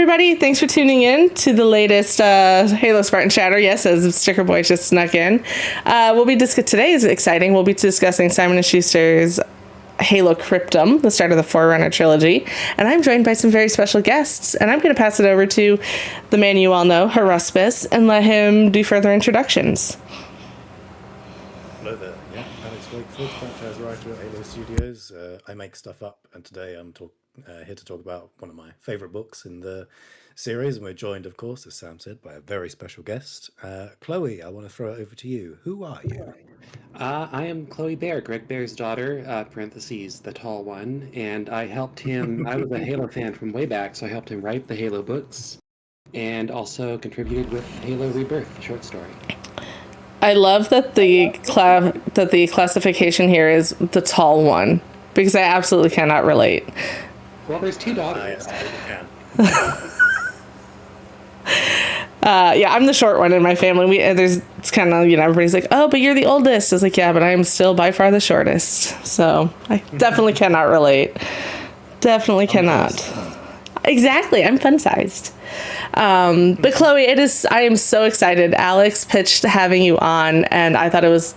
everybody. Thanks for tuning in to the latest Halo Spartan Chatter. Yes, as Sticker Boy just snuck in. Today is exciting. We'll be discussing Simon & Schuster's Halo Cryptum, the start of the Forerunner trilogy. And I'm joined by some very special guests. And I'm going to pass it over to the man you all know, Haruspis, and let him do further introductions. Hello there. Yeah, Alex Wakefield, franchise writer at Halo Studios. I make stuff up, and today I'm here to talk about one of my favorite books in the series. And we're joined, of course, as Sam said, by a very special guest. Chloe, I want to throw it over to you. Who are you? I am Chloe Bear, Greg Bear's daughter, parentheses, the tall one, and I helped him. I was a Halo fan from way back, so I helped him write the Halo books and also contributed with Halo Rebirth, the short story. I love that the classification here is the tall one, because I absolutely cannot relate. Well, there's two daughters. Yeah, I'm the short one in my family. It's kind of, everybody's like, oh, but you're the oldest. It's like, yeah, but I'm still by far the shortest. So I definitely cannot relate. Definitely cannot. Exactly. I'm fun-sized. But Chloe, I am so excited. Alex pitched having you on, and I thought it was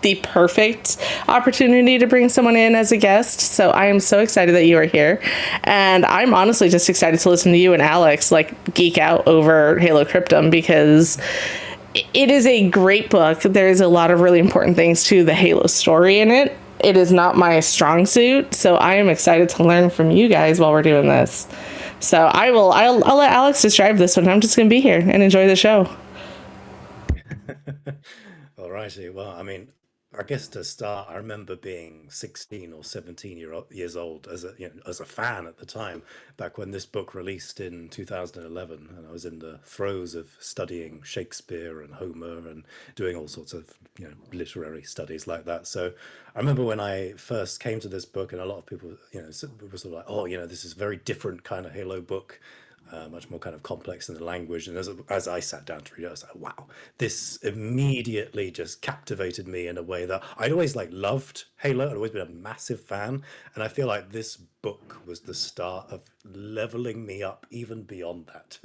the perfect opportunity to bring someone in as a guest. So I am so excited that you are here. And I'm honestly just excited to listen to you and Alex geek out over Halo Cryptum, because it is a great book. There's a lot of really important things to the Halo story in it. It is not my strong suit, so I am excited to learn from you guys while we're doing this. So I'll let Alex describe this one. I'm just going to be here and enjoy the show. All righty. Well, I guess to start, I remember being 16 or 17 years old as a fan at the time, back when this book released in 2011, and I was in the throes of studying Shakespeare and Homer and doing all sorts of literary studies like that. So I remember when I first came to this book, and a lot of people were sort of like, oh, this is a very different kind of Halo book. Much more kind of complex in the language. And as I sat down to read it, I was like, wow, this immediately just captivated me in a way that I'd always loved Halo. I'd always been a massive fan. And I feel like this book was the start of leveling me up even beyond that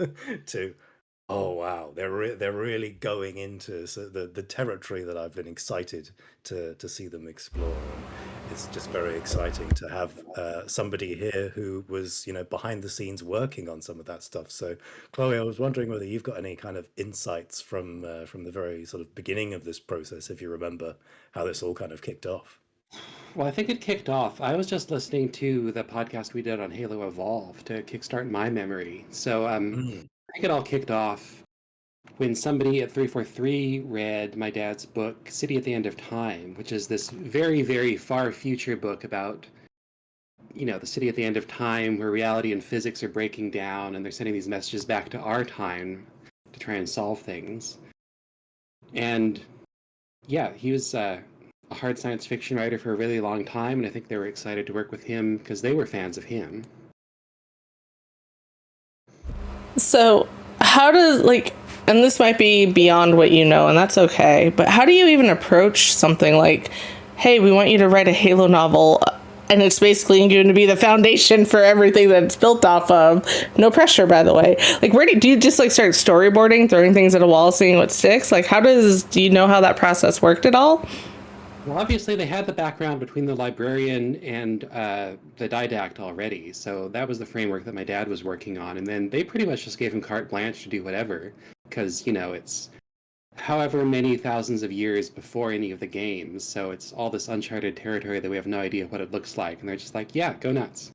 to, oh, wow, they're really going into the territory that I've been excited to see them explore. And it's just very exciting to have somebody here who was, behind the scenes working on some of that stuff. So, Chloe, I was wondering whether you've got any kind of insights from the very sort of beginning of this process, if you remember how this all kind of kicked off. Well, I think it kicked off. I was just listening to the podcast we did on Halo Evolve to kickstart my memory. So I think it all kicked off when somebody at 343 read my dad's book, City at the End of Time, which is this very, very far future book about, the city at the end of time, where reality and physics are breaking down, and they're sending these messages back to our time to try and solve things. And yeah, he was a hard science fiction writer for a really long time, and I think they were excited to work with him because they were fans of him. So how does, and this might be beyond what you know, and that's okay, but how do you even approach something like, hey, we want you to write a Halo novel, and it's basically going to be the foundation for everything that it's built off of? No pressure, by the way. Where do you just start storyboarding, throwing things at a wall, seeing what sticks? Do you know how that process worked at all? Well, obviously they had the background between the librarian and the Didact already, so that was the framework that my dad was working on, and then they pretty much just gave him carte blanche to do whatever, because, it's however many thousands of years before any of the games, so it's all this uncharted territory that we have no idea what it looks like, and they're just like, yeah, go nuts.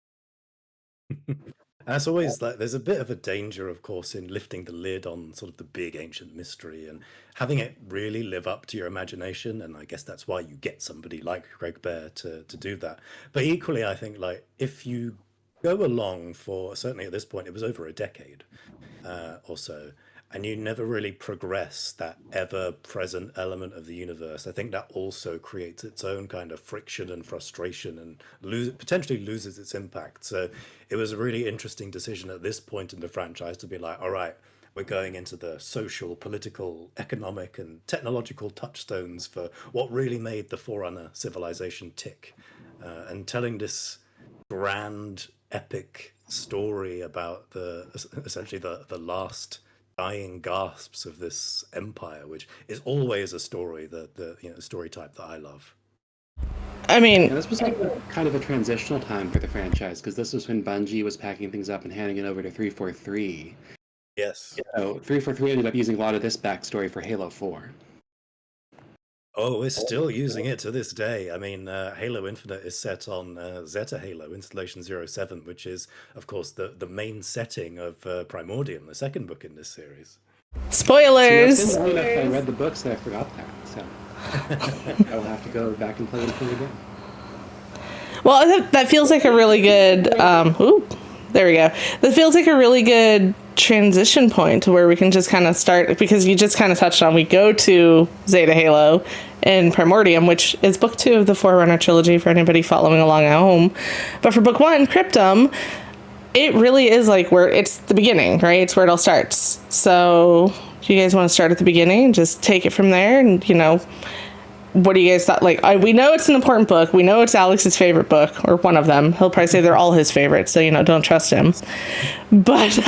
As always, there's a bit of a danger, of course, in lifting the lid on sort of the big ancient mystery and having it really live up to your imagination. And I guess that's why you get somebody like Greg Bear to do that. But equally, I think if you go along for, certainly at this point, it was over a decade or so, and you never really progress that ever-present element of the universe, I think that also creates its own kind of friction and frustration and potentially loses its impact. So it was a really interesting decision at this point in the franchise to be like, all right, we're going into the social, political, economic, and technological touchstones for what really made the Forerunner civilization tick, and telling this grand epic story about essentially the last dying gasps of this empire, which is always a story the story type that I love. I mean, this was like kind of a transitional time for the franchise, because this was when Bungie was packing things up and handing it over to 343. Yes. So 343 ended up using a lot of this backstory for Halo 4. Oh, we're still using it to this day. I mean, Halo Infinite is set on Zeta Halo Installation 07, which is, of course, the main setting of Primordium, the second book in this series. Spoilers! I read the books that I forgot that, so I will have to go back and play them again. Well, that feels like a really good... there we go. That feels like a really good transition point to where we can just kind of start, because you just kind of touched on, we go to Zeta Halo and Primordium, which is book 2 of the Forerunner trilogy for anybody following along at home. But for book 1, Cryptum, it really is like where it's the beginning, right? It's where it all starts. So do you guys want to start at the beginning and just take it from there? And, what do you guys thought? Like, we know it's an important book. We know it's Alex's favorite book, or one of them. He'll probably say they're all his favorites, so, don't trust him. But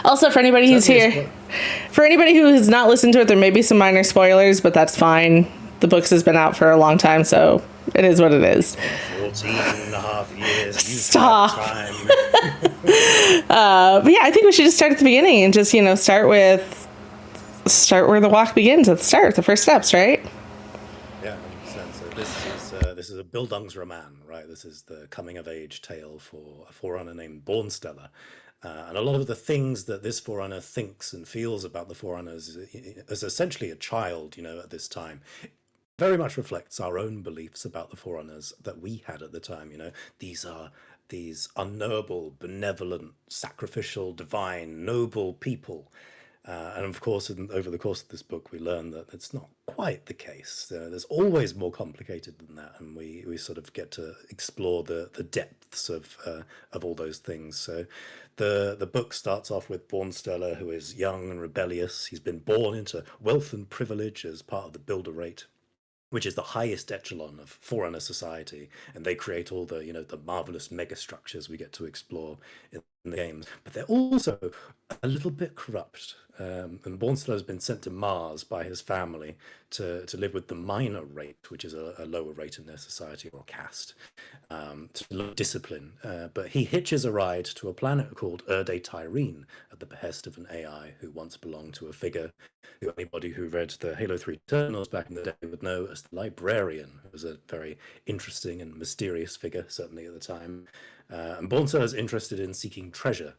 also, for anybody who's here, for anybody who has not listened to it, there may be some minor spoilers, but that's fine. The books has been out for a long time, so it is what it is. 14 and a half years. Stop. Time. But yeah, I think we should just start at the beginning and just, start where the walk begins at the start, the first steps, right? Yeah, 100%. So this is a Bildungsroman, right? This is the coming of age tale for a Forerunner named Bornsteller. And a lot of the things that this Forerunner thinks and feels about the Forerunners as essentially a child, at this time, very much reflects our own beliefs about the Forerunners that we had at the time. These are these unknowable, benevolent, sacrificial, divine, noble people. And of course, over the course of this book, we learn that it's not quite the case. There's always more complicated than that, and we sort of get to explore the depths of all those things. So the book starts off with Bornsteller, who is young and rebellious. He's been born into wealth and privilege as part of the Builder Rate, which is the highest echelon of Forerunner society, and they create all the the marvelous megastructures we get to explore in the games. But they're also a little bit corrupt. And Bornsteller has been sent to Mars by his family to live with the minor rate, which is a lower rate in their society or caste, to discipline. But he hitches a ride to a planet called Erde Tyrene at the behest of an AI who once belonged to a figure who anybody who read the Halo 3 Eternals back in the day would know as the Librarian, who was a very interesting and mysterious figure, certainly at the time. And Bornsteller is interested in seeking treasure.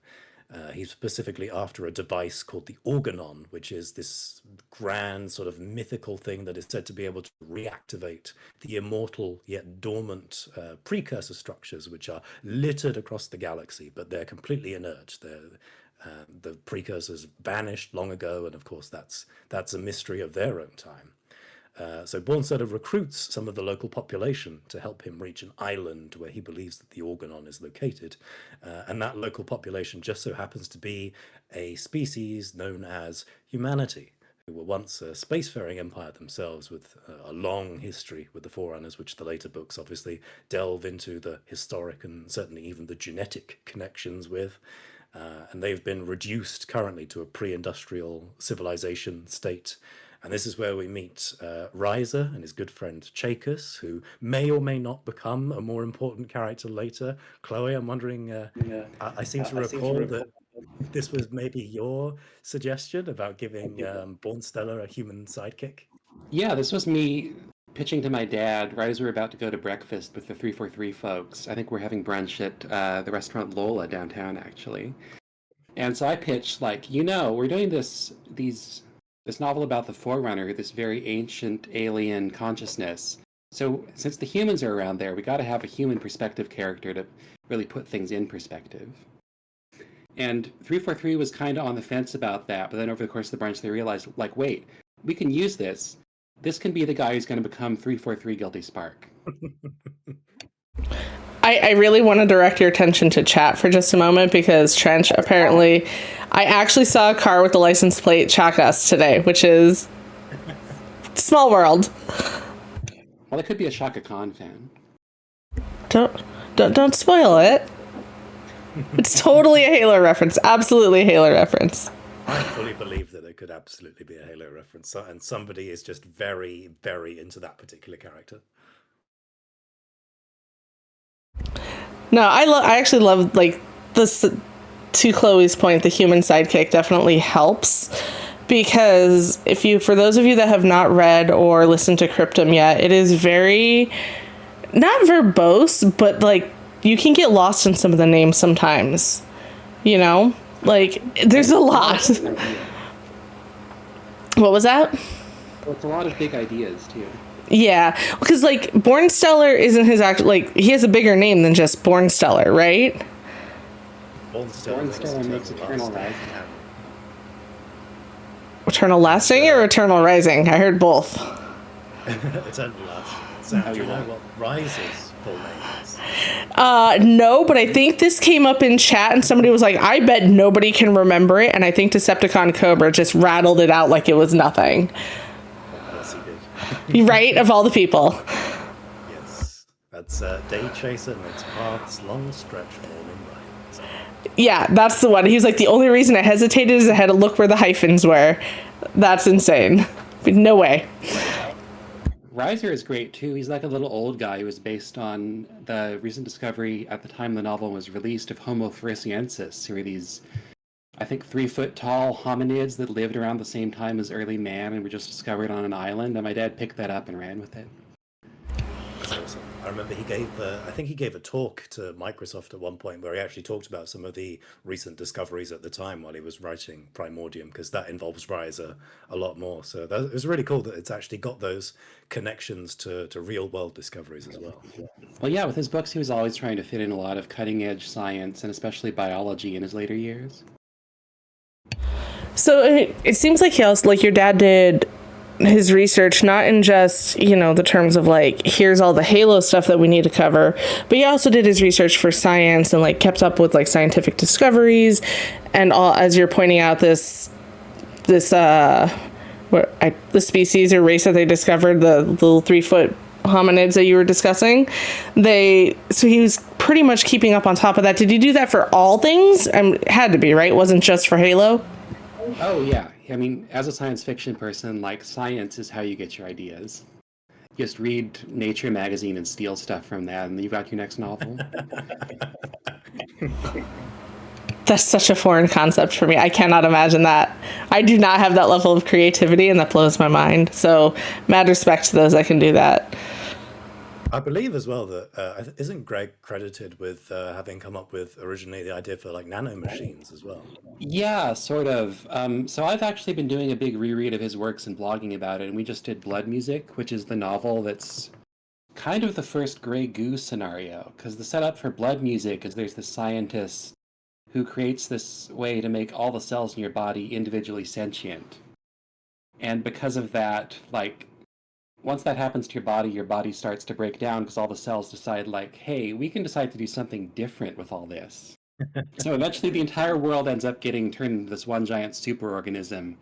He's specifically after a device called the Organon, which is this grand sort of mythical thing that is said to be able to reactivate the immortal yet dormant precursor structures, which are littered across the galaxy, but they're completely inert. The precursors vanished long ago, and of course that's a mystery of their own time. So Bornsteller recruits some of the local population to help him reach an island where he believes that the Organon is located. And that local population just so happens to be a species known as humanity, who were once a spacefaring empire themselves with a long history with the Forerunners, which the later books obviously delve into the historic and certainly even the genetic connections with. And they've been reduced currently to a pre-industrial civilization state. And this is where we meet Riser and his good friend Chacus, who may or may not become a more important character later. Chloe, I'm wondering, I seem to recall that this was maybe your suggestion about giving Bornsteller a human sidekick. Yeah, this was me pitching to my dad right as we were about to go to breakfast with the 343 folks. I think we're having brunch at the restaurant Lola downtown, actually. And so I pitched, we're doing this novel about the Forerunner, this very ancient alien consciousness. So since the humans are around there, we got to have a human perspective character to really put things in perspective. And 343 was kind of on the fence about that, but then over the course of the brunch, they realized, wait, we can use this. This can be the guy who's going to become 343 Guilty Spark. I really want to direct your attention to chat for just a moment, because Trench, apparently, I actually saw a car with the license plate Chakas today, which is small world. Well, it could be a Shaka Khan fan. Don't Don't spoil it. It's totally a Halo reference. Absolutely a Halo reference. I fully believe that it could absolutely be a Halo reference, and somebody is just very, very into that particular character. No, I actually love, like, this. To Chloe's point, the human sidekick definitely helps, because for those of you that have not read or listened to Cryptum yet, it is very, not verbose, but like you can get lost in some of the names sometimes. You know, like there's a lot. What was that? Well, it's a lot of big ideas too. Yeah, because like Bornstellar isn't his actual, like, he has a bigger name than just Bornstellar, right? Bornstellar makes Eternal Rising. Eternal Lasting or Eternal Rising? I heard both. Eternal Lasting. Sam, do you know what Rise's full name is? No, but I think this came up in chat and somebody was like, I bet nobody can remember it, and I think Decepticon Cobra just rattled it out like it was nothing. Of course he did. Right? Of all the people. Yes. That's Day Chaser makes paths long stretch morning rise. Yeah, that's the one. He was like, the only reason I hesitated is I had to look where the hyphens were. That's insane. No way. Riser is great too. He's like a little old guy who was based on the recent discovery at the time the novel was released of Homo floresiensis, who are these, I think, 3-foot tall hominids that lived around the same time as early man and were just discovered on an island. And my dad picked that up and ran with it. That's awesome. I remember he gave, I think he gave a talk to Microsoft at one point where he actually talked about some of the recent discoveries at the time while he was writing Primordium, because that involves Riser a lot more. So it was really cool that it's actually got those connections to real world discoveries as well. Well, yeah, with his books, he was always trying to fit in a lot of cutting edge science and especially biology in his later years. So it seems like he also, like your dad did his research not in just, you know, the terms of like, here's all the Halo stuff that we need to cover, but he also did his research for science and like kept up with like scientific discoveries and all, as you're pointing out, the species or race that they discovered, the little 3-foot hominids that you were discussing, so he was pretty much keeping up on top of that. Did he do that for all things? It had to be, right? It wasn't just for Halo? Oh, yeah. I mean, as a science fiction person, like, science is how you get your ideas. You just read Nature magazine and steal stuff from that, and you've got your next novel. That's such a foreign concept for me. I cannot imagine that. I do not have that level of creativity, and that blows my mind. So, mad respect to those that can do that. I believe as well that isn't Greg credited with having come up with originally the idea for like nanomachines as well? Yeah, sort of. So I've actually been doing a big reread of his works and blogging about it, and we just did Blood Music, which is the novel that's kind of the first Grey Goo scenario, because the setup for Blood Music is there's this scientist who creates this way to make all the cells in your body individually sentient. And because of that, like, once that happens to your body starts to break down because all the cells decide, like, hey, we can decide to do something different with all this. So eventually the entire world ends up getting turned into this one giant superorganism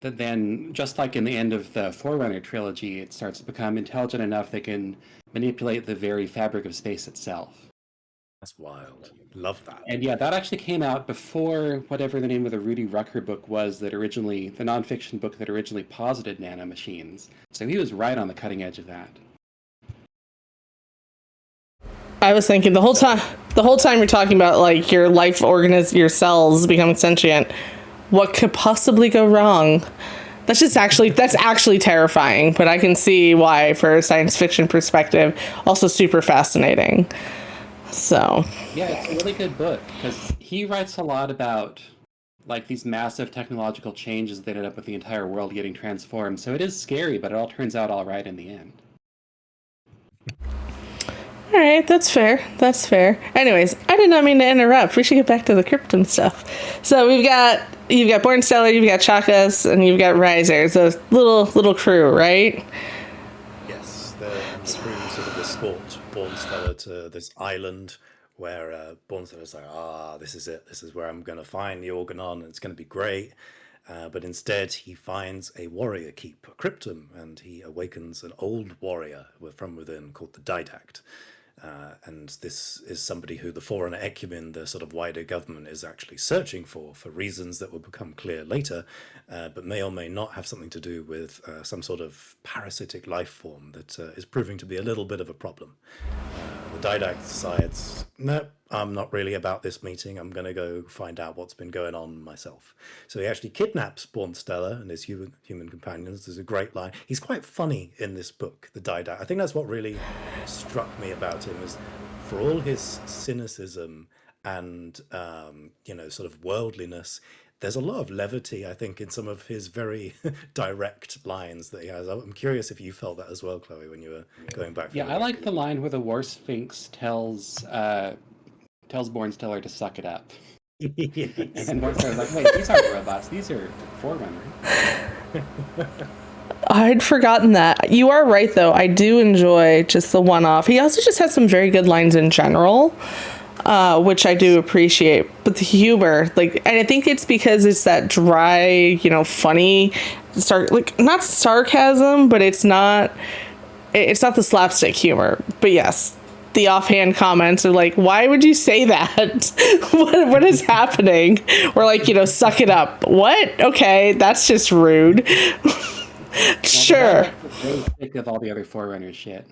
that then, just like in the end of the Forerunner trilogy, it starts to become intelligent enough that it can manipulate the very fabric of space itself. That's wild. Love that. And yeah, that actually came out before whatever the name of the Rudy Rucker book was that originally, the nonfiction book that originally posited nanomachines. So he was right on the cutting edge of that. I was thinking the whole time you're talking about like your life organism, your cells becoming sentient, what could possibly go wrong? That's actually terrifying, but I can see why, for a science fiction perspective, also super fascinating. So yeah, it's a really good book because he writes a lot about like these massive technological changes that ended up with the entire world getting transformed. So it is scary, but it all turns out all right in the end. All right, that's fair. Anyways, I did not mean to interrupt. We should get back to the Cryptum stuff. So you've got Bornstellar, you've got Chakas, and you've got Riser. So little crew, right? Yes, the crew sort of escort Bornstellar to this island where Bornstellar's like, this is it. This is where I'm going to find the Organon, and it's going to be great. But instead, he finds a warrior keep, a Cryptum, and he awakens an old warrior from within called the Didact. And this is somebody who the Forerunner Ecumen, the sort of wider government, is actually searching for reasons that will become clear later, but may or may not have something to do with some sort of parasitic life form that is proving to be a little bit of a problem. The Didact decides, no, I'm not really about this meeting. I'm going to go find out what's been going on myself. So he actually kidnaps Bornstella and his human companions. There's a great line. He's quite funny in this book, the Didact. I think that's what really struck me about him, is for all his cynicism and sort of worldliness, there's a lot of levity, I think, in some of his very direct lines that he has. I'm curious if you felt that as well, Chloe, when you were going back. Yeah, I like the line where the War Sphinx tells Bornsteller to suck it up. Yes. And then Bornsteller's like, wait, these aren't robots, these are Forerunner. I'd forgotten that. You are right, though. I do enjoy just the one-off. He also just has some very good lines in general, which I do appreciate. But the humor, and I think it's because it's that dry, funny, not sarcasm, but it's not the slapstick humor. But yes, the offhand comments are like, why would you say that? what is happening? Or suck it up. What? Okay, that's just rude. Sure. Really sick of all the other Forerunner shit.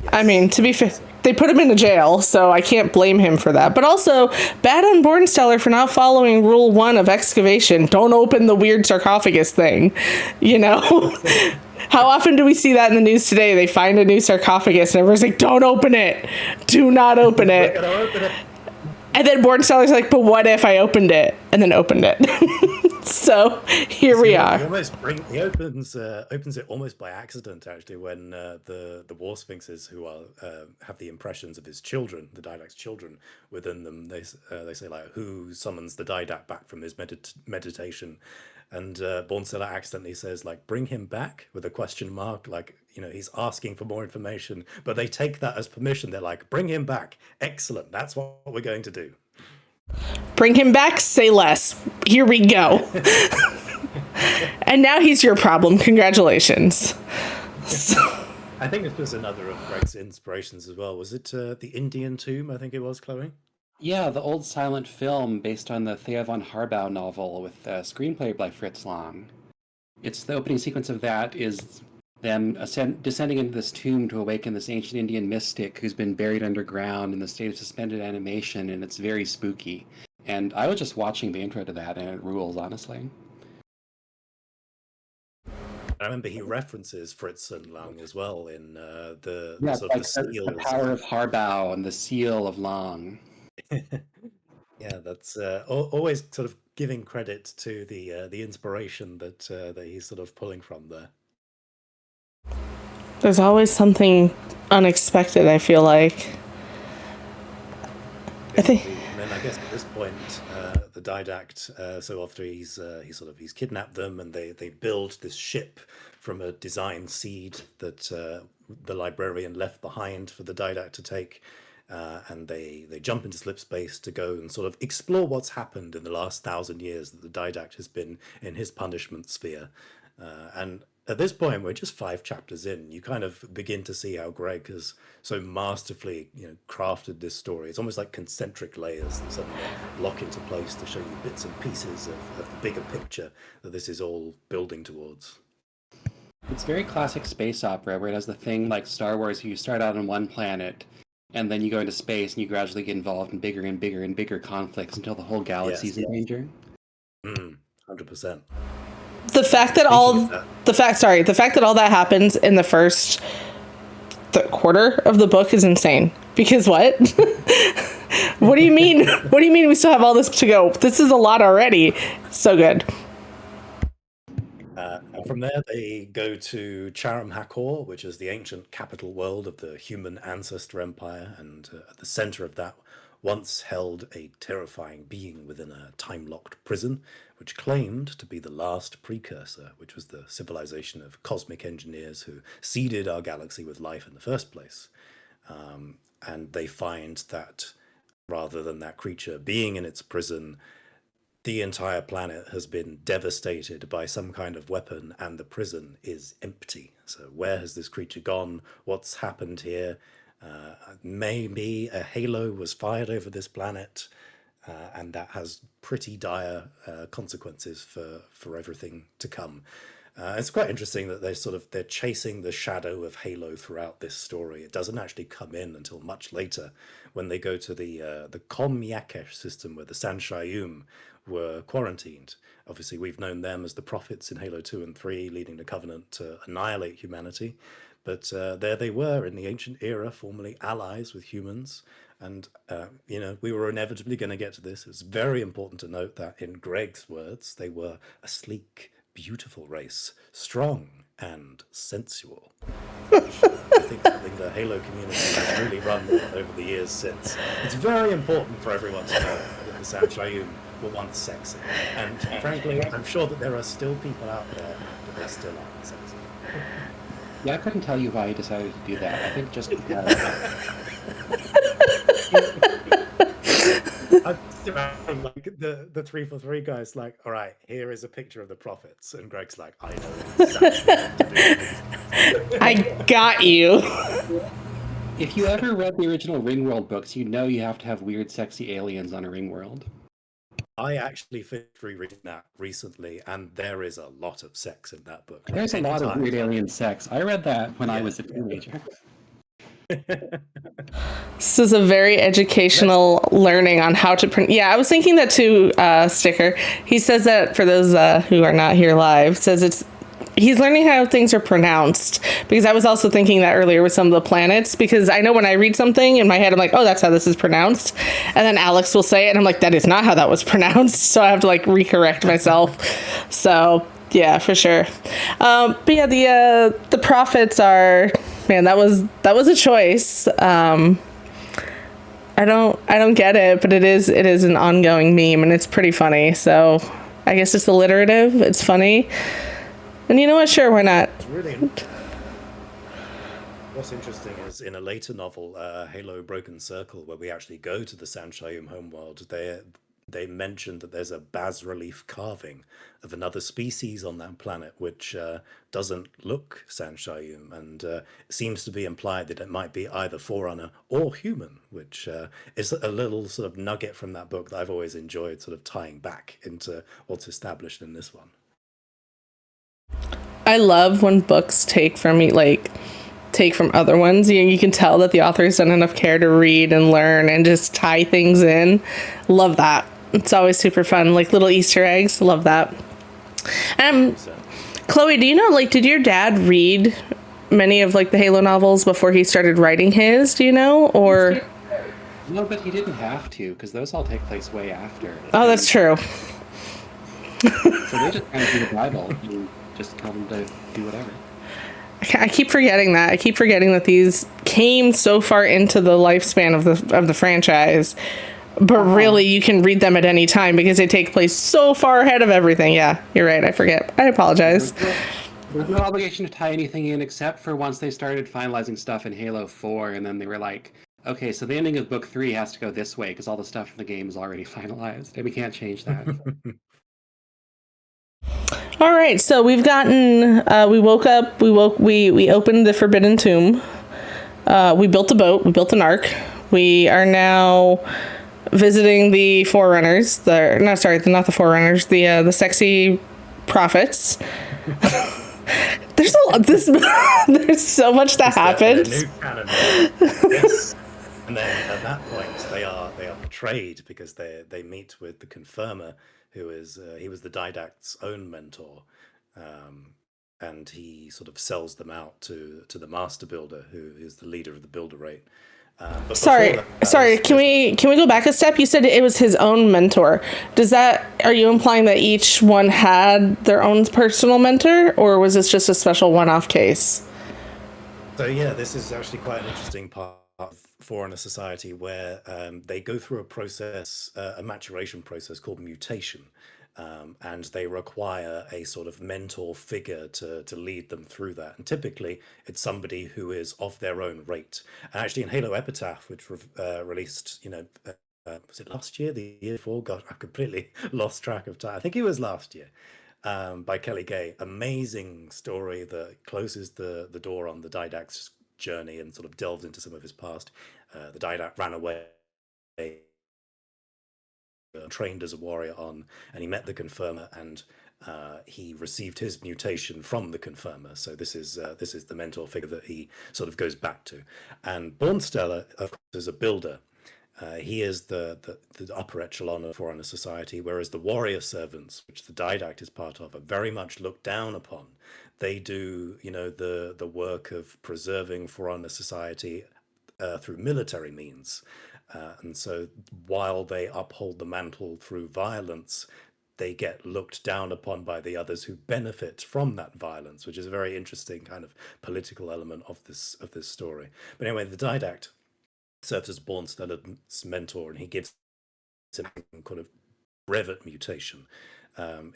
Yes. I mean, to be fair, they put him in a jail, so I can't blame him for that. But also, bad on Bornsteller for not following Rule 1 of excavation. Don't open the weird sarcophagus thing. How often do we see that in the news today? They find a new sarcophagus and everyone's like, don't open it. Do not open it. We're gonna open it. And then Bornsteller's like, but what if I opened it? And then opened it. So here we are. He opens it almost by accident, actually, when the War Sphinxes, who are have the impressions of his children, the Didact's children, within them, they say, like, who summons the Didact back from his meditation? And Bornsteller accidentally says, like, bring him back, with a question mark, like, he's asking for more information, but they take that as permission. They're like, bring him back. Excellent. That's what we're going to do. Bring him back, say less. Here we go. And now he's your problem. Congratulations. I think this was another of Greg's inspirations as well. Was it the Indian Tomb? I think it was, Chloe. Yeah, the old silent film based on the Thea von Harbou novel with a screenplay by Fritz Lang. It's the opening sequence of that is them descending into this tomb to awaken this ancient Indian mystic who's been buried underground in the state of suspended animation, and it's very spooky. And I was just watching the intro to that, and it rules, honestly. I remember he references Fritz and Lang as well in the Power of Harbou and the seal of Lang. Yeah, that's always sort of giving credit to the inspiration that he's sort of pulling from there. There's always something unexpected, I feel like. I think. And then I guess at this point, the Didact, so after he's kidnapped them, and they build this ship from a design seed that the librarian left behind for the Didact to take. And they jump into slip space to go and sort of explore what's happened in the last 1,000 years that the Didact has been in his punishment sphere. And at this point, we're just 5 chapters in. You kind of begin to see how Greg has so masterfully, crafted this story. It's almost like concentric layers that suddenly lock into place to show you bits and pieces of the bigger picture that this is all building towards. It's very classic space opera, where it has the thing like Star Wars, you start out on one planet, and then you go into space and you gradually get involved in bigger and bigger and bigger conflicts until the whole galaxy's in danger. 100%. The fact that all that happens in the first quarter of the book is insane. Because what? What do you mean? What do you mean we still have all this to go? This is a lot already. So good. And from there, they go to Charam Hakor, which is the ancient capital world of the human ancestor empire, and at the center of that once held a terrifying being within a time-locked prison, which claimed to be the last precursor, which was the civilization of cosmic engineers who seeded our galaxy with life in the first place. And they find that rather than that creature being in its prison, the entire planet has been devastated by some kind of weapon and the prison is empty. So where has this creature gone? What's happened here? Maybe a halo was fired over this planet, and that has pretty dire consequences for everything to come. It's quite interesting that they're chasing the shadow of Halo throughout this story. It doesn't actually come in until much later, when they go to the Kom-Yakesh system where the Sanshayum were quarantined. Obviously, we've known them as the prophets in Halo 2 and 3, leading the Covenant to annihilate humanity. But there they were in the ancient era, formerly allies with humans. And, we were inevitably going to get to this. It's very important to note that, in Greg's words, they were a sleek, beautiful race, strong and sensual. Which I think something the Halo community has really run with over the years since. It's very important for everyone to know that the Sanshayum were once sexy. And frankly, I'm sure that there are still people out there that are still aren't sexy. Yeah, I couldn't tell you why he decided to do that. I think just because. I'm like the 343 guys, like, all right, here is a picture of the prophets, and Greg's like, I know exactly what to do. I got you. If you ever read the original Ringworld books, you know you have to have weird, sexy aliens on a Ringworld. I actually finished rereading that recently, and there is a lot of sex in that book. There's a lot of weird alien sex. I read that when I was a teenager. This is a very educational learning on how to print. Yeah, I was thinking that too, Sticker. He says that, for those who are not here live, says he's learning how things are pronounced, because I was also thinking that earlier with some of the planets, because I know when I read something in my head, I'm like, oh, that's how this is pronounced. And then Alex will say it, and I'm like, that is not how that was pronounced. So I have to recorrect myself. So yeah, for sure. But yeah, the prophets are, man, that was a choice. I don't get it, but it is an ongoing meme, and it's pretty funny. So I guess it's alliterative. It's funny. And you know what? Sure, why not? Really, what's interesting is, in a later novel, Halo Broken Circle, where we actually go to the Sanshayum homeworld, they mentioned that there's a bas-relief carving of another species on that planet, which doesn't look Sanshayum, and it seems to be implied that it might be either Forerunner or human, which is a little sort of nugget from that book that I've always enjoyed, sort of tying back into what's established in this one. I love when books take from other ones. You can tell that the author's done enough care to read and learn and just tie things in. Love that. It's always super fun, like little Easter eggs. Love that. Chloe, do you know, did your dad read many of the Halo novels before he started writing his? Do you know, or? No, but he didn't have to, because those all take place way after. Oh, that's true. So they just kind of do the Bible. You just tell them to do whatever. I keep forgetting that. I keep forgetting that these came so far into the lifespan of the franchise, but really you can read them at any time because they take place so far ahead of everything. Yeah, you're right. I forget. I apologize. There's no obligation to tie anything in, except for once they started finalizing stuff in Halo 4, and then they were like, okay, so the ending of Book 3 has to go this way because all the stuff in the game is already finalized, and we can't change that. All right, so we've gotten, we opened the Forbidden Tomb. We built a boat, we built an ark. We are now visiting the Forerunners. Not the Forerunners, the sexy prophets. There's there's so much that happens. New canon. Yes. And then at that point, they are betrayed because they meet with the Confirmer, who is he was the Didact's own mentor, and he sort of sells them out to the Master Builder, who is the leader of the Builder Rate. Sorry. Can we go back a step? You said it was his own mentor. Are you implying that each one had their own personal mentor, or was this just a special one-off case? So yeah, this is actually quite an interesting part of Forerunner Society, where they go through a process, a maturation process called mutation. And they require a sort of mentor figure to lead them through that. And typically, it's somebody who is of their own rate. And actually, in Halo Epitaph, which released was it last year, the year before? God, I've completely lost track of time. I think it was last year, by Kelly Gay. Amazing story that closes the door on the Didact's journey and sort of delves into some of his past. The Didact ran away, trained as a warrior on, and he met the Confirmer, and he received his mutation from the Confirmer. So this is the mentor figure that he sort of goes back to. And Bornsteller, of course, is a builder. He is the upper echelon of Forerunner society, whereas the warrior servants, which the Didact is part of, are very much looked down upon. They do, the work of preserving Forerunner society through military means. And so while they uphold the mantle through violence, they get looked down upon by the others who benefit from that violence, which is a very interesting kind of political element of this story. But anyway, the Didact serves as Bornsteller's mentor, and he gives him kind of brevet mutation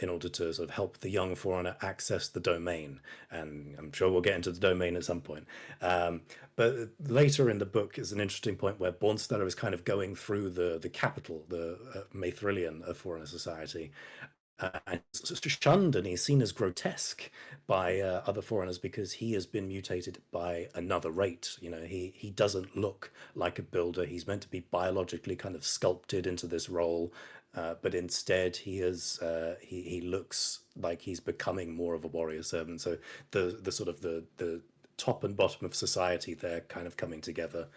in order to sort of help the young Forerunner access the domain. And I'm sure we'll get into the domain at some point. But later in the book is an interesting point where Bornsteller is kind of going through the capital, the Maithrillion of Forerunner society, and shunned, and he's seen as grotesque by other Forerunners because he has been mutated by another rate. He doesn't look like a builder. He's meant to be biologically kind of sculpted into this role, but instead he looks like he's becoming more of a warrior servant. So the sort of the top and bottom of society, they're kind of coming together.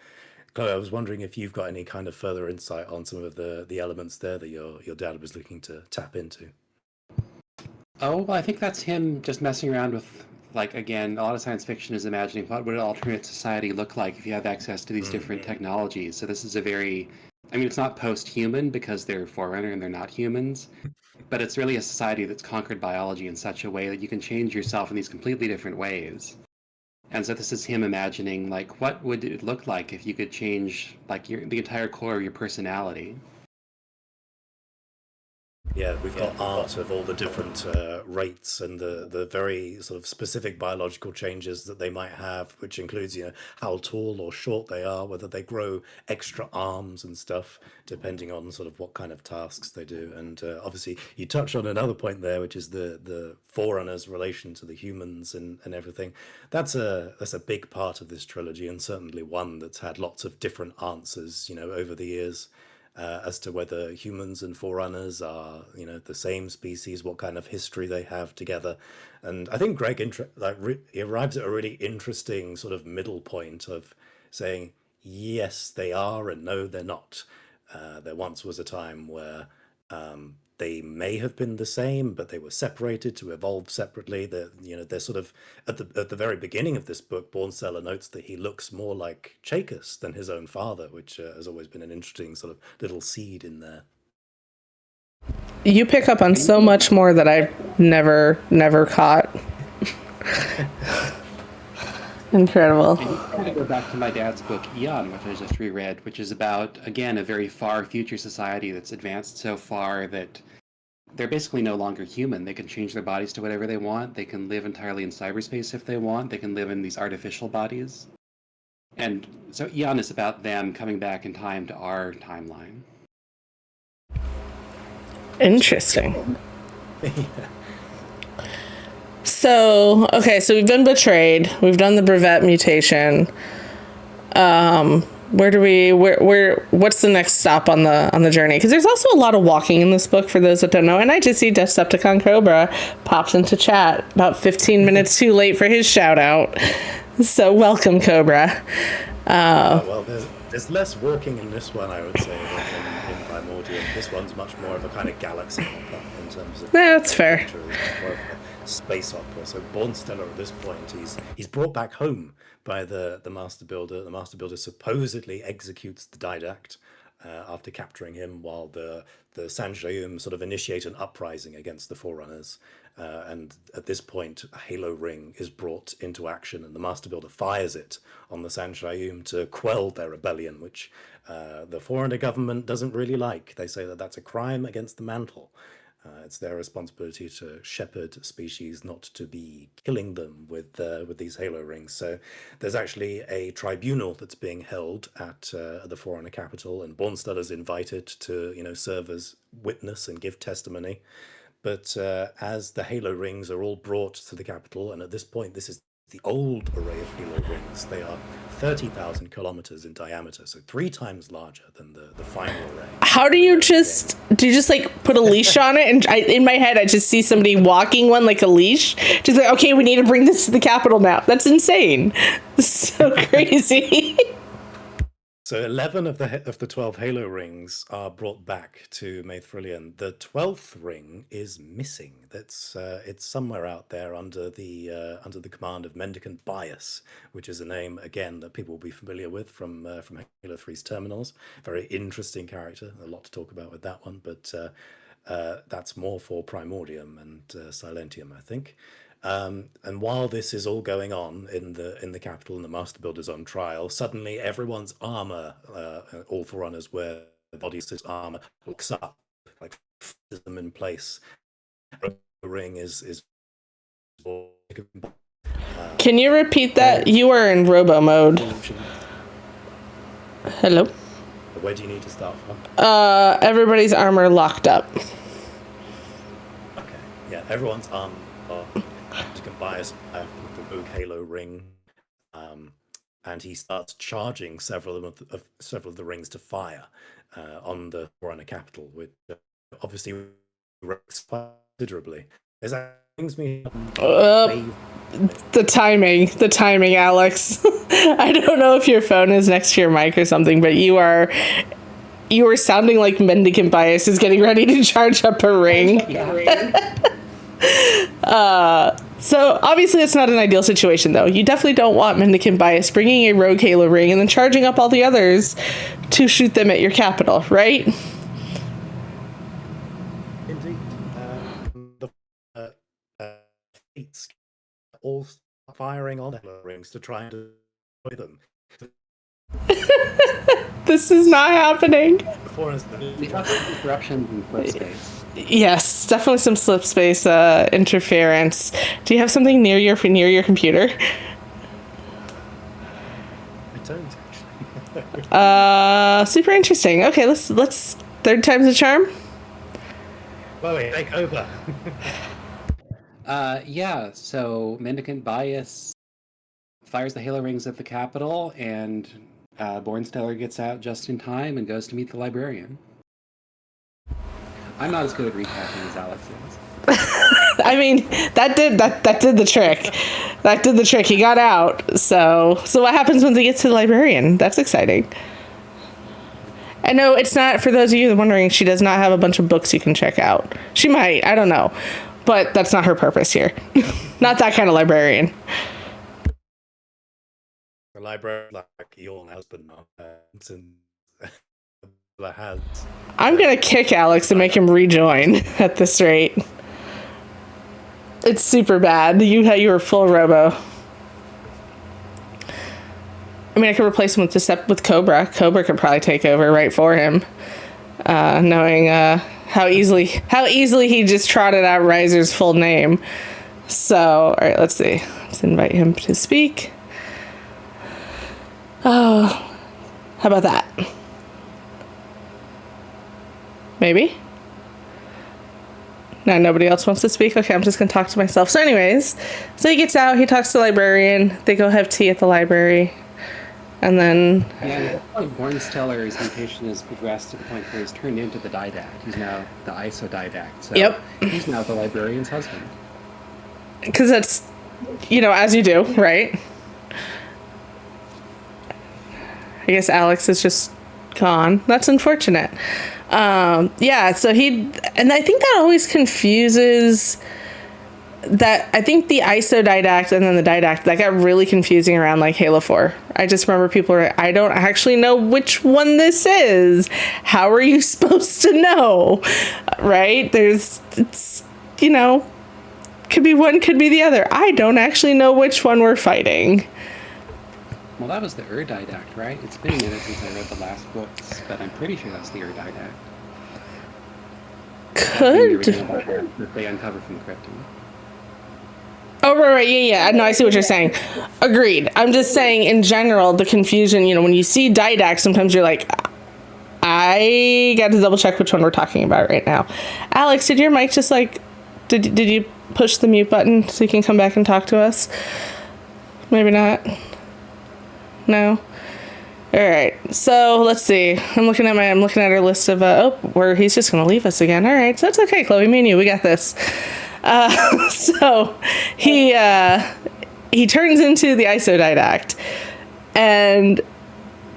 Chloe, I was wondering if you've got any kind of further insight on some of the elements there that your dad was looking to tap into. Oh, well, I think that's him just messing around with, like, again, a lot of science fiction is imagining what would an alternate society look like if you have access to these different technologies. So this is it's not post-human because they're Forerunner and they're not humans, but it's really a society that's conquered biology in such a way that you can change yourself in these completely different ways. And so this is him imagining, like, what would it look like if you could change, like, the entire core of your personality? Yeah, we've got art of all the different rates and the very sort of specific biological changes that they might have, which includes, how tall or short they are, whether they grow extra arms and stuff, depending on sort of what kind of tasks they do. And obviously, you touched on another point there, which is the Forerunners' relation to the humans and everything. That's a big part of this trilogy, and certainly one that's had lots of different answers, over the years. As to whether humans and Forerunners are, the same species, what kind of history they have together. And I think Greg he arrives at a really interesting sort of middle point of saying, yes, they are, and no, they're not. There once was a time where they may have been the same, but they were separated to evolve separately. They're sort of at the very beginning of this book, Bornsteller notes that he looks more like Chacus than his own father, which has always been an interesting sort of little seed in there. You pick up on so much more that I've never caught. Incredible. And you kind of go back to my dad's book, Eon, which I just reread, which is about, again, a very far future society that's advanced so far that they're basically no longer human. They can change their bodies to whatever they want. They can live entirely in cyberspace if they want. They can live in these artificial bodies. And so Eon is about them coming back in time to our timeline. Interesting. So we've been betrayed. We've done the brevet mutation. What's the next stop on the journey? Because there's also a lot of walking in this book for those that don't know. And I just see Decepticon Cobra popped into chat about 15 minutes too late for his shout out. So welcome, Cobra. Well, there's less walking in this one, I would say, than in Primordium. This one's much more of a kind of galaxy hopper in terms of... Yeah, that's fair. More of a space opera. So Bornsteller at this point, he's brought back home by the Master Builder. The Master Builder supposedly executes the Didact after capturing him, while the Sanjayum sort of initiate an uprising against the Forerunners. And at this point, a Halo Ring is brought into action, and the Master Builder fires it on the Sanjayum to quell their rebellion, which the Forerunner government doesn't really like. They say that that's a crime against the mantle. It's their responsibility to shepherd species, not to be killing them with these halo rings. So there's actually a tribunal that's being held at the Forerunner capital, and Bornsteller's invited to serve as witness and give testimony. But as the halo rings are all brought to the capital, and at this point this is the old array of halo rings, they are 30,000 kilometers in diameter, so 3 times larger than the final array. How do you just like put a leash on it? And in my head, I just see somebody walking one like a leash. Just like, okay, we need to bring this to the capital now. That's insane. So crazy. So 11 of the 12 halo rings are brought back to Maithrillian. The 12th ring is missing. That's it's somewhere out there under the command of Mendicant Bias, which is a name again that people will be familiar with from Halo 3's terminals. Very interesting character. A lot to talk about with that one, but that's more for Primordium and Silentium, I think. And while this is all going on in the capital and the Master Builder's on trial, suddenly everyone's armor, all Forerunners wear bodies, armor looks up, like freezes them in place. The ring is. Can you repeat that? You are in robo mode. Hello. Where do you need to start from? Everybody's armor locked up. Okay. Yeah, everyone's armor. You can bias with the Rogue Halo ring, and he starts charging several of the rings to fire on the Forerunner capital, which obviously works considerably. Is that brings me the timing, Alex. I don't know if your phone is next to your mic or something, but you are sounding like Mendicant Bias is getting ready to charge up a ring. So obviously it's not an ideal situation, though. You definitely don't want Mendicant Bias bringing a rogue halo ring and then charging up all the others to shoot them at your capital, right? Indeed. The fleets all firing on halo rings to try and destroy them. This is not happening. Disruptions in flip space. Yes, definitely some slip space interference. Do you have something near your computer? I don't actually. Super interesting. Okay, let's third time's a charm. Chloe, take over. Yeah, so Mendicant Bias fires the halo rings at the capital, and Bornsteller gets out just in time and goes to meet the librarian. I'm not as good at recapping as Alex is. I mean, that did the trick. That did the trick. He got out. So what happens when they get to the librarian? That's exciting. And no, it's not, for those of you wondering, she does not have a bunch of books you can check out. She might, I don't know. But that's not her purpose here. Not that kind of librarian. The library, like your husband, has. I'm gonna kick Alex and make him rejoin at this rate. It's super bad. You were full robo. I mean, I could replace him with Cobra. Cobra could probably take over right for him, knowing how easily he just trotted out Riser's full name. So, all right, let's see. Let's invite him to speak. Oh, how about that? Maybe? No, nobody else wants to speak? Okay, I'm just going to talk to myself. So anyways, so he gets out, he talks to the librarian, they go have tea at the library, and then... Yeah, Bornsteller's mutation has progressed to the point where he's turned into the Didact. He's now the IsoDidact. So yep. He's now the librarian's husband. Because that's, as you do, right? I guess Alex is just gone. That's unfortunate. Yeah, so and I think that always confuses that. I think the IsoDidact and then the Didact, that got really confusing around like Halo 4. I just remember people were, I don't actually know which one this is. How are you supposed to know? Right? It's could be one, could be the other. I don't actually know which one we're fighting. Well, that was the Didact, right? It's been a minute since I read the last books, but I'm pretty sure that's the Didact. could. That they uncover from the Cryptum. Oh, right, yeah. No, I see what you're saying. Agreed. I'm just saying, in general, the confusion, when you see Didact, sometimes you're like, I got to double check which one we're talking about right now. Alex, did your mic just did you push the mute button so you can come back and talk to us? Maybe not. No? All right. So let's see. I'm looking at our list of, where he's just going to leave us again. All right. So that's okay, Chloe. Me and you, we got this. So he turns into the IsoDidact. And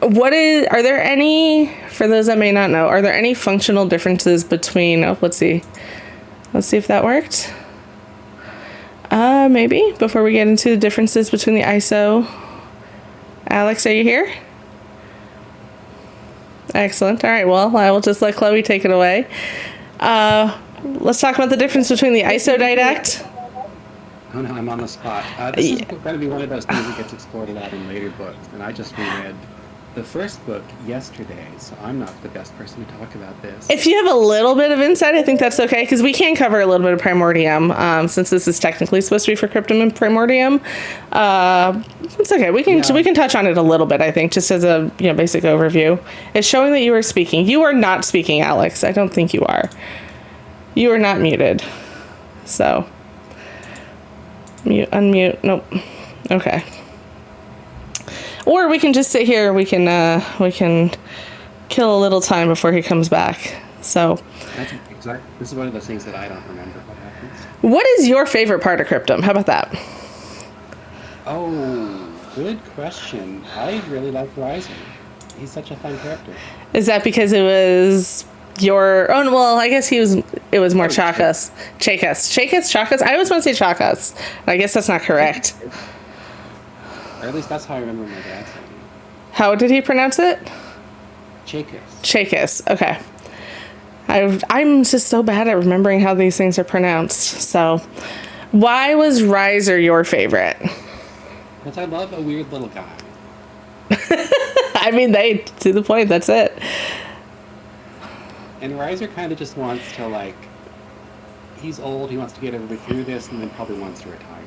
are there any, for those that may not know, are there any functional differences between, let's see if that worked. Maybe before we get into the differences between the ISO. Alex, are you here? Excellent. All right. Well, I will just let Chloe take it away. Let's talk about the difference between the IsoDidact. Oh no, I'm on the spot. This is going to be one of those things that gets explored a lot in later books, and I just reread the first book yesterday, so I'm not the best person to talk about this. If you have a little bit of insight, I think that's okay, because we can cover a little bit of Primordium, since this is technically supposed to be for Cryptum and Primordium. It's okay. We can touch on it a little bit, I think, just as a basic overview. It's showing that you are speaking. You are not speaking, Alex. I don't think you are. You are not muted. So, unmute. Nope. Okay. Or we can just sit here. We can kill a little time before he comes back. So. That's exactly. This is one of those things that I don't remember what happens. What is your favorite part of Cryptum? How about that? Oh, good question. I really like Riser. He's such a fun character. Is that because it was your own? Well, I guess it was more Chakas. Chakas. I always want to say Chakas. I guess that's not correct. Or at least that's how I remember my dad saying it. How did he pronounce it? Chakas. Okay. I'm just so bad at remembering how these things are pronounced. So, why was Riser your favorite? Because I love a weird little guy. I mean, they to the point. That's it. And Riser kind of just wants to he's old. He wants to get everybody through this, and then probably wants to retire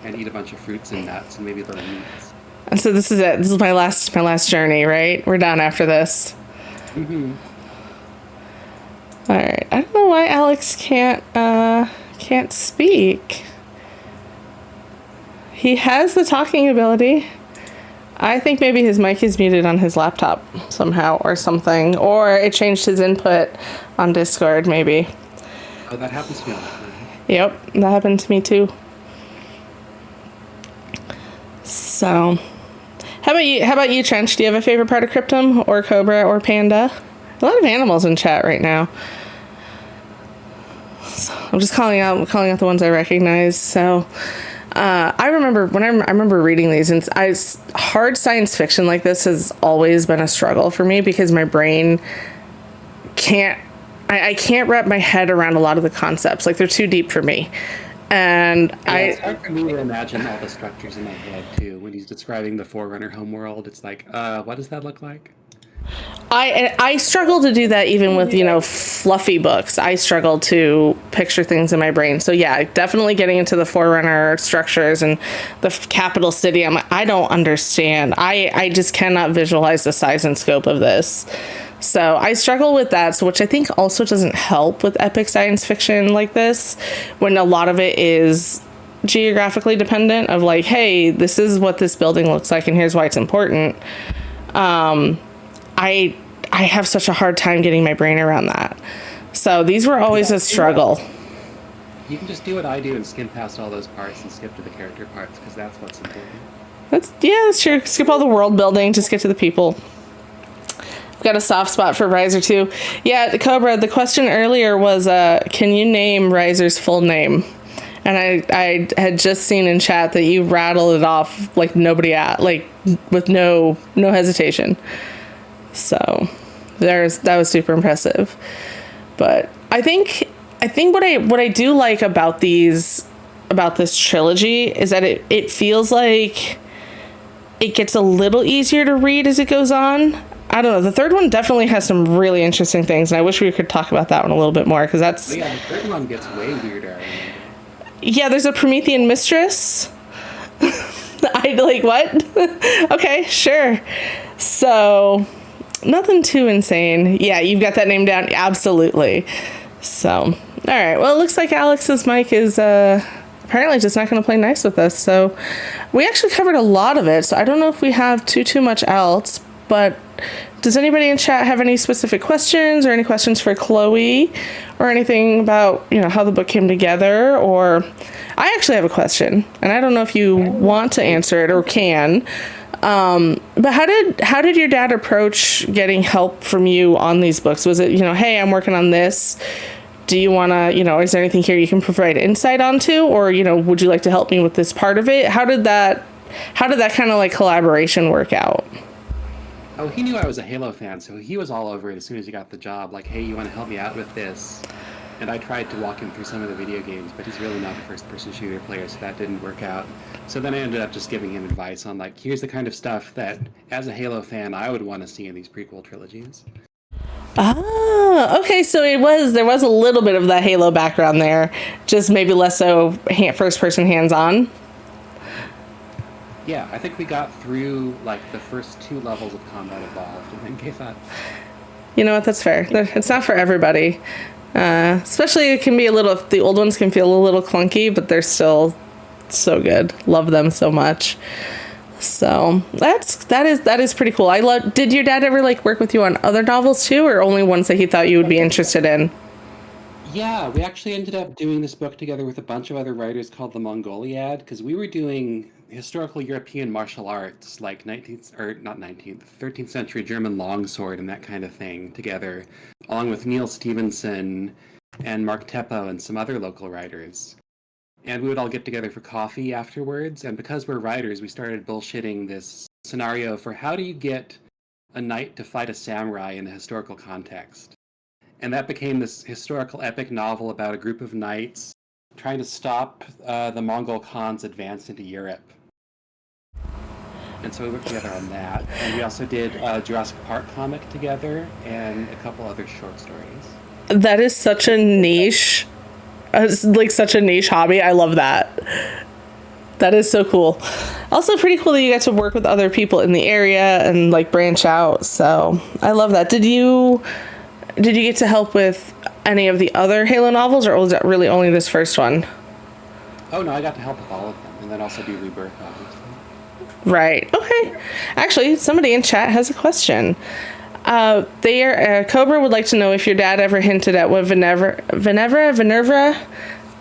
and eat a bunch of fruits and nuts and maybe little meats. And so this is it. This is my last journey, right? We're done after this. Mm-hmm. All right. I don't know why Alex can't speak. He has the talking ability. I think maybe his mic is muted on his laptop somehow or something, or it changed his input on Discord maybe. Oh, that happens to me all the time. Yep, that happened to me too. So, how about you, Trench? Do you have a favorite part of Cryptum, or Cobra, or Panda? A lot of animals in chat right now. So I'm just calling out the ones I recognize. So, I remember reading these, and hard science fiction like this has always been a struggle for me because my brain can't wrap my head around a lot of the concepts. They're too deep for me. And it's hard for me to imagine all the structures in my head too. When he's describing the Forerunner homeworld, it's like, what does that look like? I struggle to do that even with fluffy books. I struggle to picture things in my brain. So yeah, definitely getting into the Forerunner structures and the capital city. I don't understand. I just cannot visualize the size and scope of this. So I struggle with that, which I think also doesn't help with epic science fiction like this, when a lot of it is geographically dependent of hey, this is what this building looks like and here's why it's important. I have such a hard time getting my brain around that. So these were always a struggle. You can just do what I do and skim past all those parts and skip to the character parts because that's what's important. That's true. Skip all the world building, just get to the people. I've got a soft spot for Riser too. Yeah, Cobra, the question earlier was, can you name Riser's full name? And I had just seen in chat that you rattled it off with no hesitation. So that was super impressive. But I think what I do like about this trilogy is that it feels like it gets a little easier to read as it goes on. I don't know. The third one definitely has some really interesting things, and I wish we could talk about that one a little bit more, because that's... Yeah, the third one gets way weirder. Yeah, there's a Promethean mistress. I like, what? Okay, sure. So, nothing too insane. Yeah, you've got that name down. Absolutely. So, all right. Well, it looks like Alex's mic is apparently just not going to play nice with us. So, we actually covered a lot of it. So, I don't know if we have too much else. But does anybody in chat have any specific questions or any questions for Chloe or anything about, how the book came together? Or I actually have a question, and I don't know if you want to answer it or can. But how did your dad approach getting help from you on these books? Was it, hey, I'm working on this. Do you want to, is there anything here you can provide insight onto? Or, would you like to help me with this part of it? How did that kind of like collaboration work out? Oh, he knew I was a Halo fan, so he was all over it as soon as he got the job. Like, hey, you want to help me out with this? And I tried to walk him through some of the video games, but he's really not a first-person shooter player, so that didn't work out. So then I ended up just giving him advice on, like, here's the kind of stuff that, as a Halo fan, I would want to see in these prequel trilogies. Ah, okay, so there was a little bit of that Halo background there, just maybe less so first-person hands-on. Yeah, I think we got through, like, the first 2 levels of Combat Evolved and then gave up. You know what, that's fair. It's not for everybody. Especially it can be the old ones can feel a little clunky, but they're still so good. Love them so much. So that is pretty cool. Did your dad ever, like, work with you on other novels too, or only ones that he thought you would be interested in? Yeah, we actually ended up doing this book together with a bunch of other writers called the Mongoliad, because we were doing historical European martial arts, like 13th century German longsword and that kind of thing together, along with Neil Stevenson and Mark Teppo and some other local writers. And we would all get together for coffee afterwards, and because we're writers, we started bullshitting this scenario for how do you get a knight to fight a samurai in a historical context. And that became this historical epic novel about a group of knights trying to stop the Mongol Khan's advance into Europe. And so we worked together on that. And we also did a Jurassic Park comic together and a couple other short stories. That is such a niche, such a niche hobby. I love that. That is so cool. Also pretty cool that you get to work with other people in the area and, like, branch out. So I love that. Did you get to help with any of the other Halo novels, or was that really only this first one? Oh, no, I got to help with all of them, and then also do Rebirth, obviously. Right. Okay. Actually, somebody in chat has a question. Cobra would like to know if your dad ever hinted at what Venevra?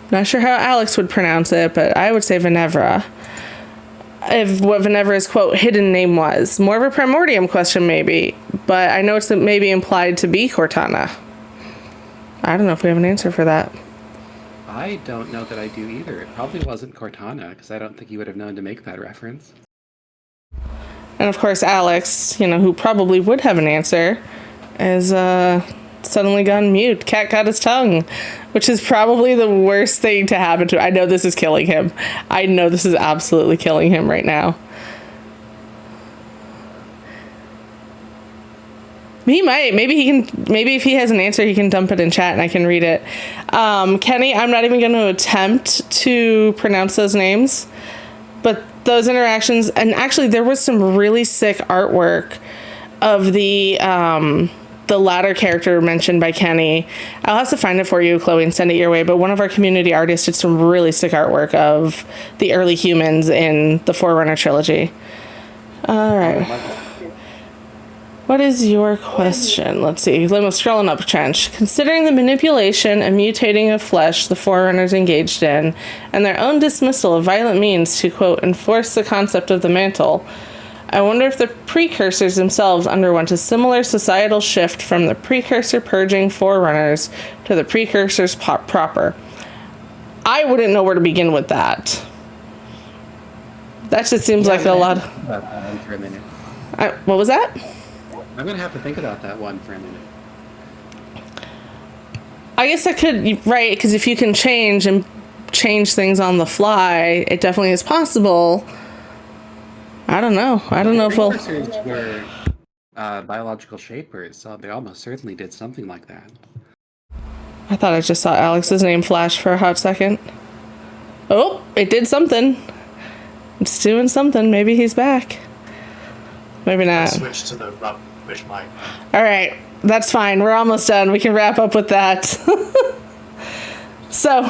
Not sure how Alex would pronounce it, but I would say Venevra. If what Venevra's, quote, hidden name was. More of a Primordium question, maybe. But I know it's maybe implied to be Cortana. I don't know if we have an answer for that. I don't know that I do either. It probably wasn't Cortana, because I don't think he would have known to make that reference. And of course, Alex, who probably would have an answer, is suddenly gone mute. Cat got his tongue, which is probably the worst thing to happen to. I know this is killing him. I know this is absolutely killing him right now. He might. Maybe if he has an answer, he can dump it in chat and I can read it. Kenny, I'm not even going to attempt to pronounce those names, but those interactions, and actually there was some really sick artwork of the latter character mentioned by Kenny. I'll have to find it for you, Chloe, and send it your way, but one of our community artists did some really sick artwork of the early humans in the Forerunner trilogy. All right. What is your question? Let's see. I'm scrolling up, Trench. Considering the manipulation and mutating of flesh the Forerunners engaged in, and their own dismissal of violent means to, quote, enforce the concept of the mantle, I wonder if the precursors themselves underwent a similar societal shift from the precursor purging Forerunners to the precursors proper. I wouldn't know where to begin with that. That just seems like a lot. For a minute. What was that? I'm going to have to think about that one for a minute. I guess I could, right, because if you can change things on the fly, it definitely is possible. I don't know. I don't know if we'll... biological shapers, so they almost certainly did something like that. I thought I just saw Alex's name flash for a hot second. Oh, it did something. It's doing something. Maybe he's back. Maybe not. Switch to the rubbish mic. All right, that's fine. We're almost done. We can wrap up with that. So,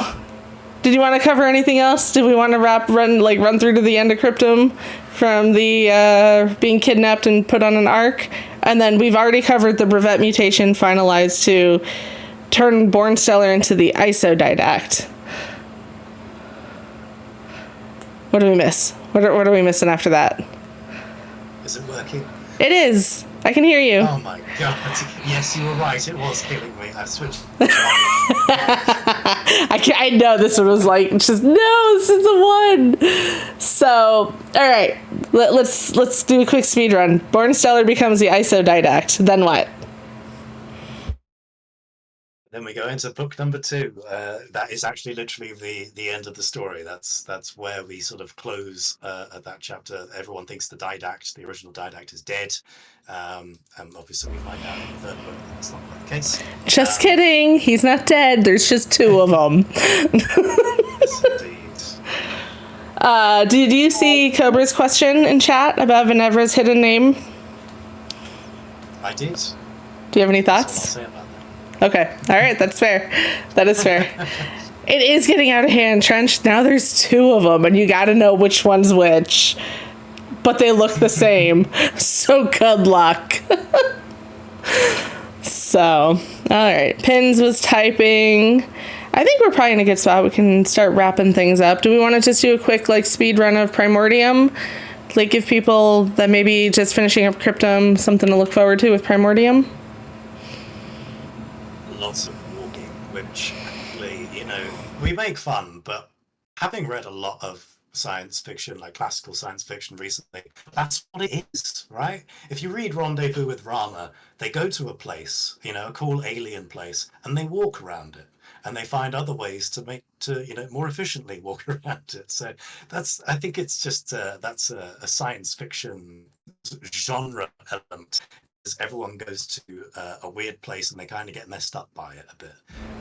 did you want to cover anything else? Did we want to run through to the end of Cryptum from the being kidnapped and put on an ark? And then we've already covered the brevet mutation finalized to turn Bornstellar into the IsoDidact. What do we miss? What are we missing after that? Is it working? It is. I can hear you. Oh my god. Yes, you were right. It was killing me. I switched. I know this one was like, just, no, this is the one. So, all right. Let's do a quick speed run. Bornstellar becomes the IsoDidact. Then what? Then we go into book number 2. That is actually literally the end of the story. That's where we sort of close at that chapter. Everyone thinks the original Didact, is dead. And obviously we find out in the third book that that's not quite the case. Just kidding. He's not dead. There's just 2 of them. Yes, indeed. Did you see Cobra's question in chat about Venevra's hidden name? I did. Do you have any That's all I'll thoughts? say about that. Okay. All right. That's fair. That is fair. It is getting out of hand, Trench. Now there's 2 of them, and you got to know which one's which. But they look the same. So good luck. So, all right. Pins was typing. I think we're probably in a good spot. We can start wrapping things up. Do we want to just do a quick speed run of Primordium? Give people that maybe just finishing up Cryptum something to look forward to with Primordium? Lots of walking, which actually, we make fun, but having read a lot of science fiction, like classical science fiction recently, that's what it is, right? If you read Rendezvous with Rama, they go to a place, a cool alien place, and they walk around it. And they find other ways to more efficiently walk around it. So I think it's just, that's a science fiction genre element. Everyone goes to a weird place and they kind of get messed up by it a bit.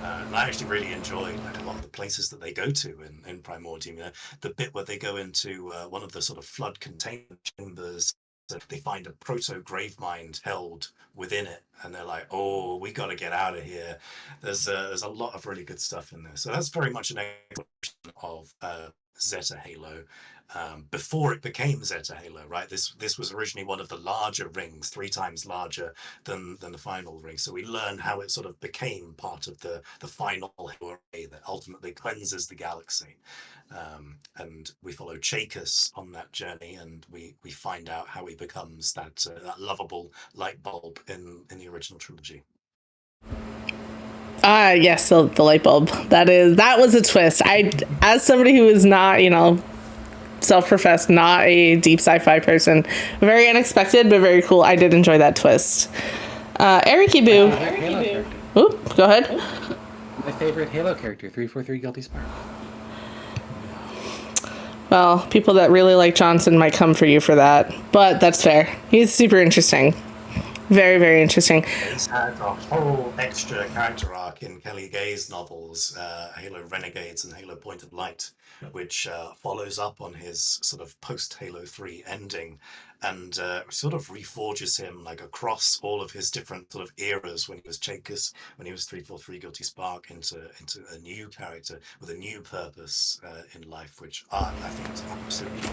And I actually really enjoyed a lot of the places that they go to in Primordium. The bit where they go into one of the sort of flood containment chambers, they find a proto grave mind held within it, and they're like, "Oh, we got to get out of here." There's a lot of really good stuff in there. So that's very much an exploration of Zeta Halo. Before it became Zeta Halo, right? This was originally one of the larger rings, 3 times larger than the final ring. So we learn how it sort of became part of the final Halo array that ultimately cleanses the galaxy. And we follow Chacus on that journey, and we find out how he becomes that lovable light bulb in the original trilogy. Yes, the light bulb. That was a twist. As somebody who is not, self-professed, not a deep sci-fi person, very unexpected, but very cool. I did enjoy that twist. Ericy Boo. Oop, go ahead. My favorite Halo character, 343 Guilty Spark. Well, people that really like Johnson might come for you for that, but that's fair. He's super interesting. Very, very interesting. He's had a whole extra character arc in Kelly Gay's novels, Halo Renegades and Halo Point of Light, which follows up on his sort of post-Halo 3 ending, and sort of reforges him across all of his different sort of eras, when he was Chacus, when he was 343 Guilty Spark, into a new character with a new purpose in life, which I think is absolutely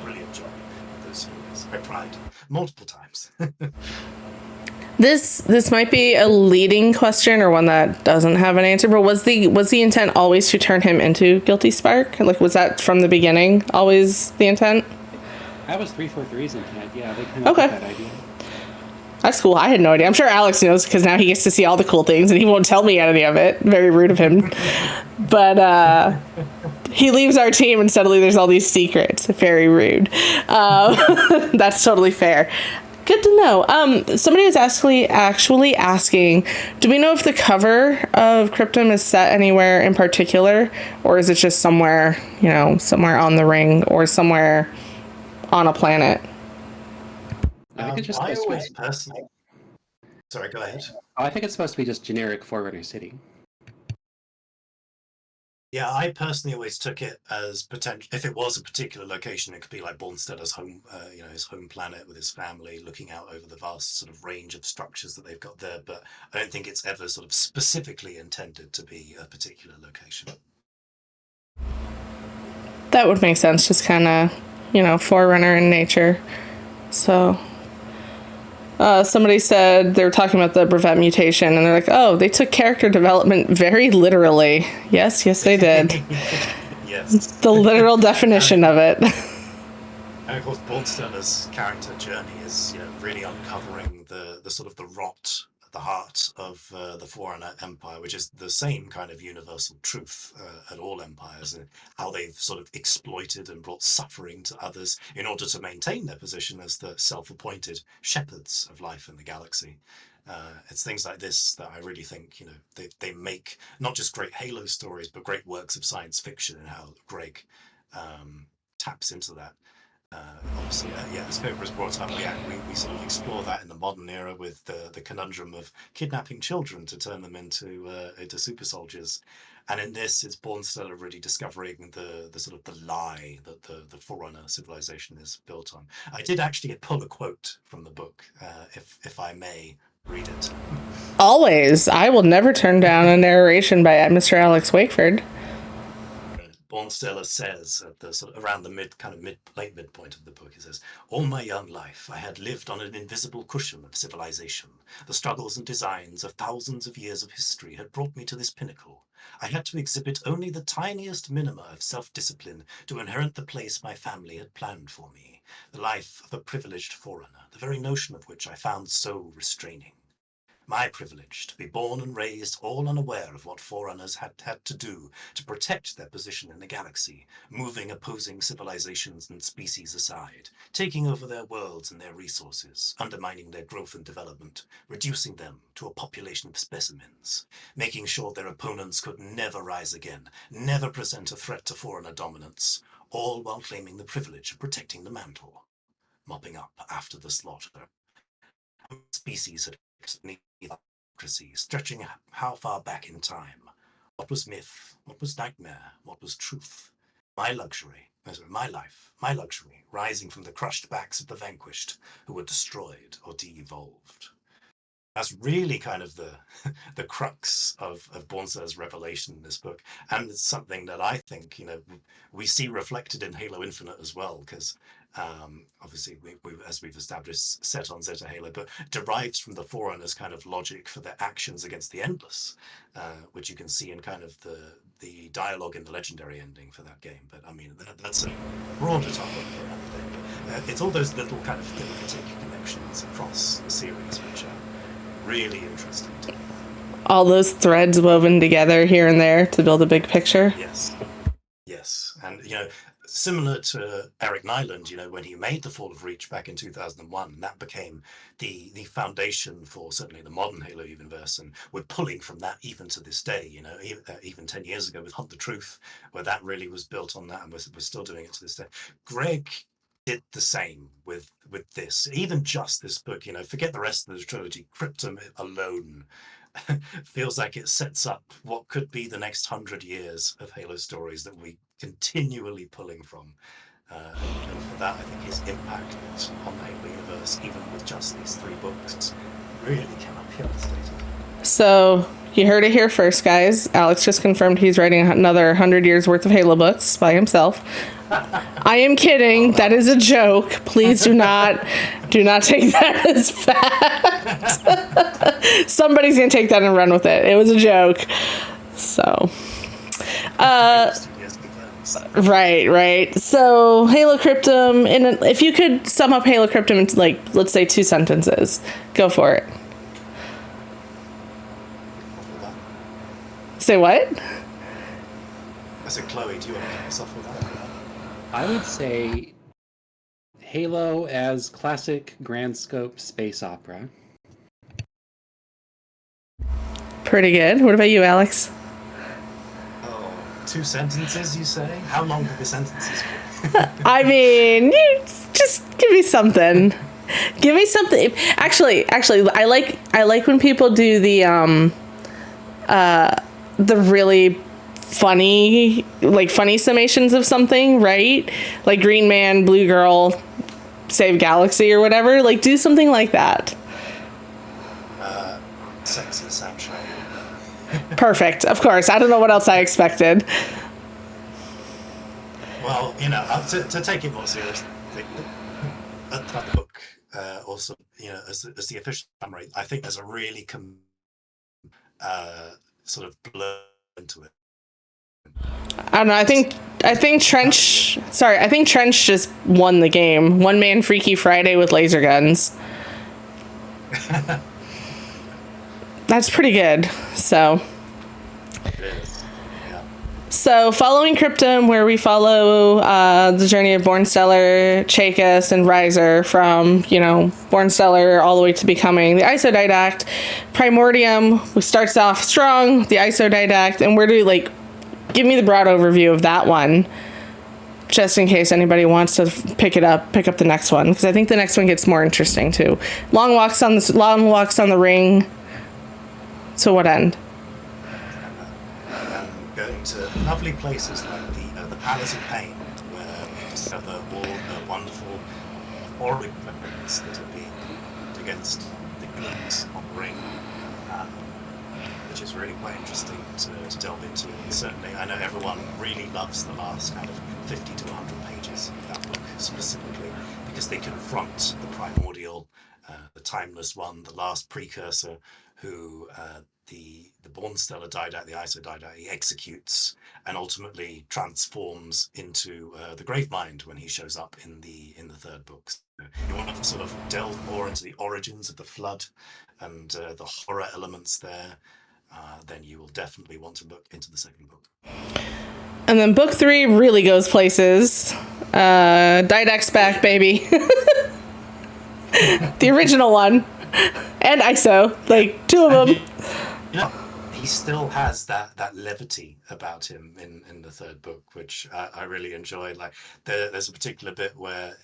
brilliant job. I cried multiple times. This might be a leading question, or one that doesn't have an answer, but was the intent always to turn him into Guilty Spark? Was that from the beginning always the intent? That was 343's intent. Yeah, they came up with that idea. That's cool. I had no idea. I'm sure Alex knows, because now he gets to see all the cool things and he won't tell me any of it. Very rude of him. But he leaves our team and suddenly there's all these secrets. Very rude. That's totally fair. Good to know. Somebody was actually asking, do we know if the cover of Cryptum is set anywhere in particular, or is it just somewhere on the ring or somewhere on a planet? I think it's just I supposed to always be, personally. Sorry, go ahead. I think it's supposed to be just generic Forerunner City. Yeah, I personally always took it as potential. If it was a particular location, it could be like Bornsteller's home, his home planet with his family, looking out over the vast sort of range of structures that they've got there. But I don't think it's ever sort of specifically intended to be a particular location. That would make sense. Just kind of, Forerunner in nature. So, somebody said they were talking about the brevet mutation, and they're like, "Oh, they took character development very literally." Yes, they did. Yes. The literal definition of it. And of course, Bornsteller's character journey is, really uncovering the sort of the rot at the heart of the Forerunner Empire, which is the same kind of universal truth at all empires, and how they've sort of exploited and brought suffering to others in order to maintain their position as the self-appointed shepherds of life in the galaxy. It's things like this that I really think, they make not just great Halo stories, but great works of science fiction, and how Greg taps into that. Obviously, as Cobra has brought up, we sort of explore that in the modern era with the conundrum of kidnapping children to turn them into super soldiers. And in this, it's Bornsteller really discovering the sort of the lie that the Forerunner civilization is built on. I did actually pull a quote from the book, if I may read it. Always. I will never turn down a narration by Mr. Alex Wakeford. Bornsteller says at the sort of around the late midpoint of the book, he says, "All my young life I had lived on an invisible cushion of civilization. The struggles and designs of thousands of years of history had brought me to this pinnacle. I had to exhibit only the tiniest minima of self-discipline to inherit the place my family had planned for me, the life of a privileged Forerunner, the very notion of which I found so restraining. My privilege to be born and raised all unaware of what Forerunners had to do to protect their position in the galaxy, moving opposing civilizations and species aside, taking over their worlds and their resources, undermining their growth and development, reducing them to a population of specimens, making sure their opponents could never rise again, never present a threat to Forerunner dominance, all while claiming the privilege of protecting the mantle, mopping up after the slaughter. Species had democracy, stretching how far back in time? What was myth? What was nightmare? What was truth? My life, my luxury, rising from the crushed backs of the vanquished who were destroyed or de-evolved." That's really kind of the crux of Bornsteller's revelation in this book, and it's something that I think we see reflected in Halo Infinite as well, because obviously we as we've established, set on Zeta Halo, but derives from the Forerunners' kind of logic for their actions against the Endless, which you can see in kind of the dialogue in the legendary ending for that game. But I mean, that's a broader topic for another day. But it's all those little kind of thematic connections across the series which are really interesting to me. All those threads woven together here and there to build a big picture. Yes, and similar to Eric Nyland, when he made The Fall of Reach back in 2001, that became the foundation for certainly the modern Halo universe, and we're pulling from that even to this day. Even 10 years ago with Hunt the Truth, where that really was built on that, and we're still doing it to this day. Greg did the same with this, even just this book. Forget the rest of the trilogy. Cryptum alone feels like it sets up what could be the next 100 years of Halo stories that we continually pulling from. And for that, I think his impact on the Halo universe, even with just these 3 books, really cannot be understated. So you heard it here first, guys. Alex just confirmed he's writing another 100 years worth of Halo books by himself. I am kidding. That is a joke. Please do not take that as fact. Somebody's gonna take that and run with it. It was a joke. So, right. So Halo Cryptum, if you could sum up Halo Cryptum into, let's say 2 sentences, go for it. Say what? I said, Chloe, do you want to kick us off with that? I would say Halo as classic grand scope space opera. Pretty good. What about you, Alex? 2 sentences, you say? How long did the sentences be? I mean, you just give me something. Give me something. Actually, I like when people do the really funny summations of something, right? Like Green Man, Blue Girl, Save Galaxy or whatever. Like, do something like that. Sex and Sunshine. Perfect. Of course. I don't know what else I expected. Well, to take it more seriously, the book also, as the official summary, I think there's a really sort of blur into it. I don't know. I think Trench just won the game. One Man Freaky Friday with laser guns. That's pretty good. So. It is. Yeah. So, following Cryptum, where we follow the journey of Bornstellar, Chakas, and Riser from, Bornstellar all the way to becoming the IsoDidact. Primordium, we starts off strong, the IsoDidact, and where do give me the broad overview of that one, just in case anybody wants to pick up the next one, because I think the next one gets more interesting too. Long walks on the ring. To what end? Going to lovely places like the Palace of Pain, where we discover all the wonderful horrible weapons that are being used against the goons on the ring, which is really quite interesting to delve into. And certainly, I know everyone really loves the last kind of 50 to 100 pages of that book specifically, because they confront the primordial, the timeless one, the last precursor, who the Bornstellar Didact, the IsoDidact, he executes and ultimately transforms into the Gravemind when he shows up in the third book. So you want to sort of delve more into the origins of the Flood and the horror elements there, then you will definitely want to look into the second book. And then book 3 really goes places. Didact's back, baby. The original one. And ISO, two of them. He still has that levity about him in the third book, which I really enjoy. There's a particular bit where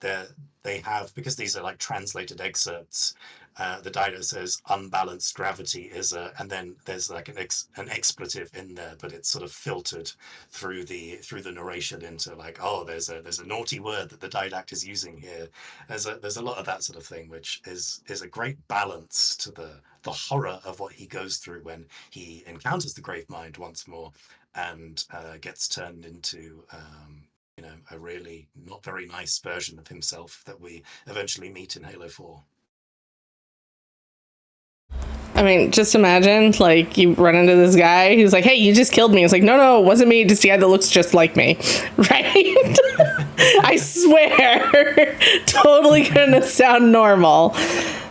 they have, because these are translated excerpts, the Didact says unbalanced gravity is and then there's an expletive in there, but it's sort of filtered through the narration into there's a naughty word that the Didact is using here. There's a lot of that sort of thing, which is a great balance to the horror of what he goes through when he encounters the Gravemind once more and gets turned into a really not very nice version of himself that we eventually meet in Halo 4. I mean, just imagine, you run into this guy who's like, hey, you just killed me. It's like, no, it wasn't me. Just a guy that looks just like me. Right? I swear. Totally gonna sound normal.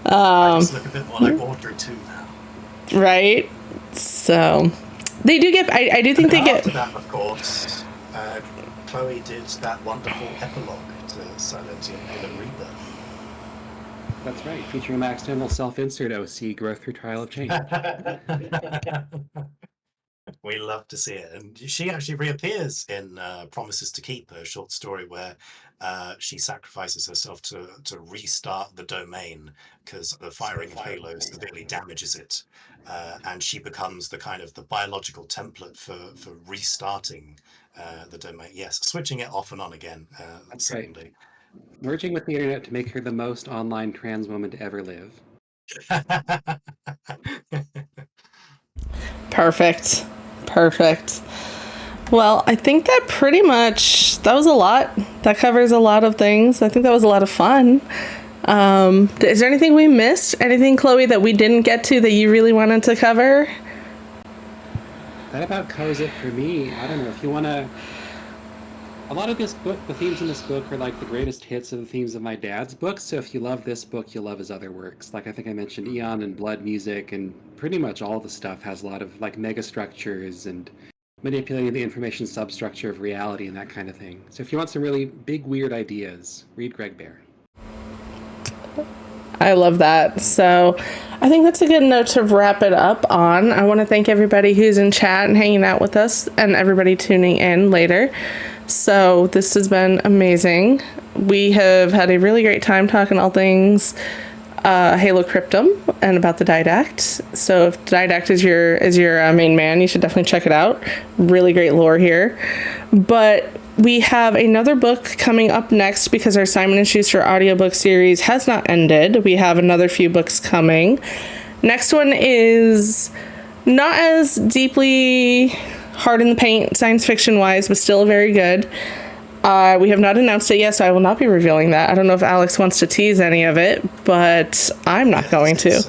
I just look a bit more like Audrey 2 now. Right? So, they do get, I do think they get... After that, of course, Chloe did that wonderful epilogue to Silent Hill and Rebirth. That's right, featuring my external self-insert OC, Growth Through Trial of Change. We love to see it. And she actually reappears in Promises to Keep, a short story where she sacrifices herself to restart the domain because the firing of Halo severely damages it. And she becomes the kind of the biological template for restarting the domain. Yes, switching it off and on again. That's right. Merging with the internet to make her the most online trans woman to ever live. Perfect. Well, I think that was a lot. That covers a lot of things. I think that was a lot of fun. Is there anything we missed? Anything, Chloe, that we didn't get to that you really wanted to cover? That about covers it for me. I don't know if you want to... A lot of this book, the themes in this book are the greatest hits of the themes of my dad's books. So if you love this book, you'll love his other works. I think I mentioned Eon and Blood Music, and pretty much all the stuff has a lot of mega structures and manipulating the information substructure of reality and that kind of thing. So if you want some really big, weird ideas, read Greg Bear. I love that. So I think that's a good note to wrap it up on. I want to thank everybody who's in chat and hanging out with us and everybody tuning in later. So this has been amazing. we have had a really great time talking all things Halo Cryptum and about the Didact. So if Didact is your main man, you should definitely check it out. Really great lore here. But we have another book coming up next because our Simon and Schuster audiobook series has not ended. We have another few books coming. Next one is not as deeply hard in the paint science fiction wise, but still very good. We have not announced it yet, so I will not be revealing that. I don't know if Alex wants to tease any of it, but I'm not going to. It's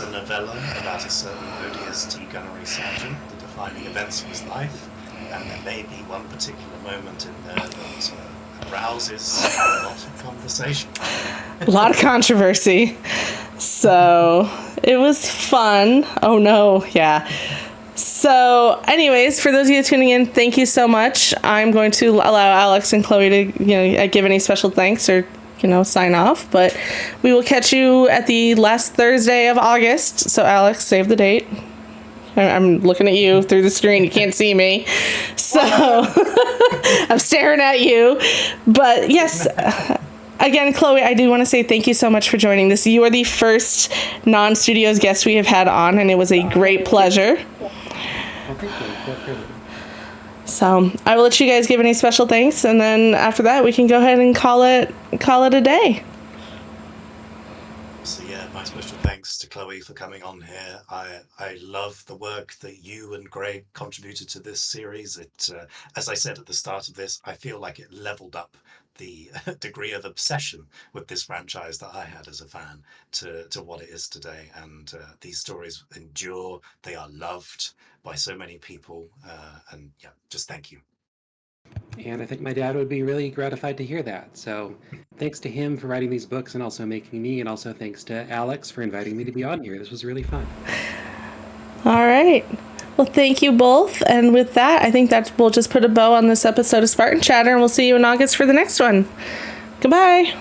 a novella about a certain ODST gunnery sergeant, the defining events of his life, and there may be one particular moment in there that arouses a lot of conversation. A lot of controversy. So it was fun. Oh no, yeah. So anyways, for those of you tuning in, thank you so much. I'm going to allow Alex and Chloe to give any special thanks or sign off, but we will catch you at the last Thursday of August. So Alex, save the date. I'm looking at you through the screen. You can't see me. So I'm staring at you. But yes, again, Chloe, I do want to say thank you so much for joining this. You are the first non-studios guest we have had on, and it was a great pleasure. So I will let you guys give any special thanks, and then after that we can go ahead and call it a day. So yeah, my special thanks to Chloe for coming on here. I love the work that you and Greg contributed to this series. It, as I said at the start of this, I feel like it leveled up the degree of obsession with this franchise that I had as a fan to what it is today. And these stories endure. They are loved by so many people. And yeah, just thank you. And I think my dad would be really gratified to hear that. So thanks to him for writing these books and also making me, and also thanks to Alex for inviting me to be on here. This was really fun. All right. Well, thank you both. And with that, I think that we'll just put a bow on this episode of Spartan Chatter, and we'll see you in August for the next one. Goodbye.